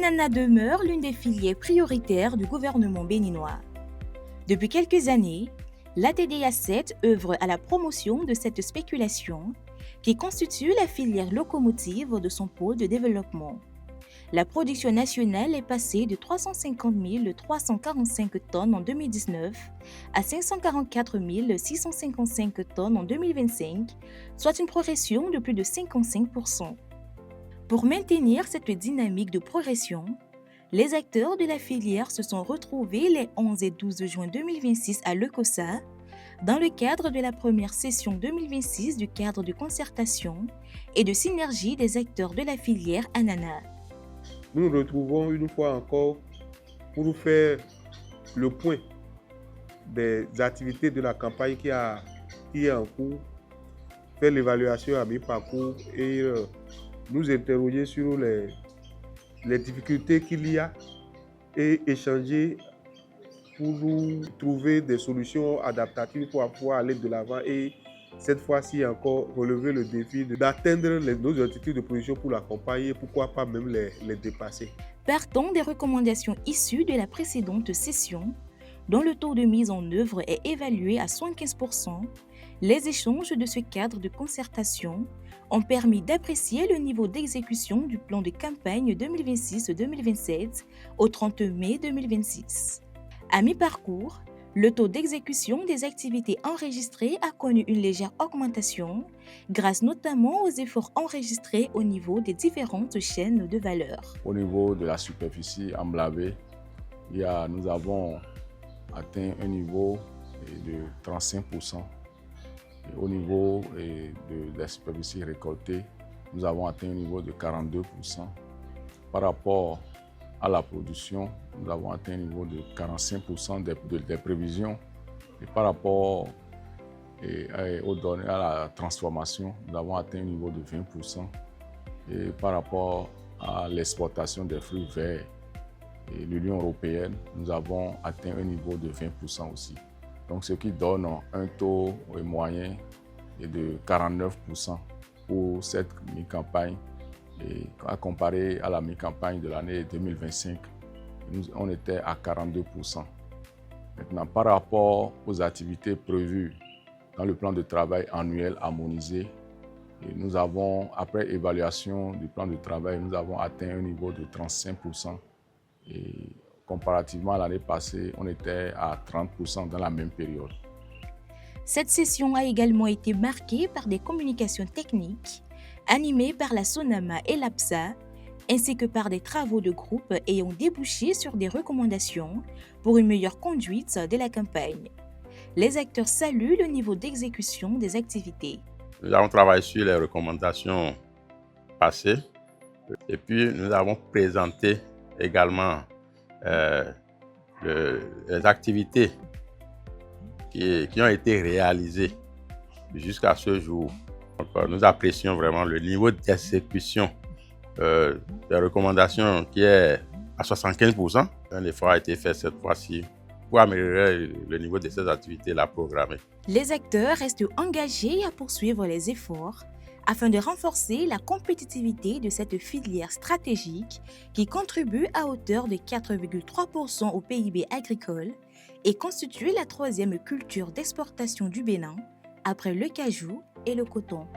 l'ananas demeure l'une des filières prioritaires du gouvernement béninois. Depuis quelques années, l'ATDA7 œuvre à la promotion de cette spéculation qui constitue la filière locomotive de son pôle de développement. La production nationale est passée de 350 345 tonnes en 2019 à 544 655 tonnes en 2025, soit une progression de plus de 55%. Pour maintenir cette dynamique de progression, les acteurs de la filière se sont retrouvés les 11 et 12 juin 2026 à l'ECOSA dans le cadre de la première session 2026 du cadre de concertation et de synergie des acteurs de la filière ananas. Nous nous retrouvons une fois encore pour faire le point des activités de la campagne qui est en cours, faire l'évaluation à mi-parcours et nous interroger sur les difficultés qu'il y a et échanger pour nous trouver des solutions adaptatives pour pouvoir aller de l'avant et cette fois-ci encore relever le défi d'atteindre nos objectifs de production pour la campagne et pourquoi pas même les dépasser. Partant des recommandations issues de la précédente session, dont le taux de mise en œuvre est évalué à 75%, les échanges de ce cadre de concertation ont permis d'apprécier le niveau d'exécution du plan de campagne 2026-2027 au 30 mai 2026. À mi-parcours, le taux d'exécution des activités enregistrées a connu une légère augmentation, grâce notamment aux efforts enregistrés au niveau des différentes chaînes de valeur. Au niveau de la superficie emblavée, nous avons atteint un niveau de 35%. Et au niveau de la superficie récoltée, nous avons atteint un niveau de 42%. Par rapport à la production, nous avons atteint un niveau de 45% des prévisions. Et par rapport aux données à la transformation, nous avons atteint un niveau de 20%. Et par rapport à l'exportation des fruits verts et l'Union européenne, nous avons atteint un niveau de 20% aussi. Donc, ce qui donne un taux moyen de 49% pour cette mi-campagne. Et à comparer à la mi-campagne de l'année 2025, on était à 42%. Maintenant, par rapport aux activités prévues dans le plan de travail annuel harmonisé, nous avons, après évaluation du plan de travail, nous avons atteint un niveau de 35%. Et comparativement à l'année passée, on était à 30% dans la même période. Cette session a également été marquée par des communications techniques animées par la SONAMA et l'APSA, ainsi que par des travaux de groupe ayant débouché sur des recommandations pour une meilleure conduite de la campagne. Les acteurs saluent le niveau d'exécution des activités. Nous avons travaillé sur les recommandations passées et puis nous avons présenté également les activités qui ont été réalisées jusqu'à ce jour. Donc, nous apprécions vraiment le niveau d'exécution des recommandations qui est à 75%. Un effort a été fait cette fois-ci pour améliorer le niveau de ces activités-là programmées. Les acteurs restent engagés à poursuivre les efforts afin de renforcer la compétitivité de cette filière stratégique qui contribue à hauteur de 4,3% au PIB agricole et constitue la troisième culture d'exportation du Bénin après le cajou et le coton.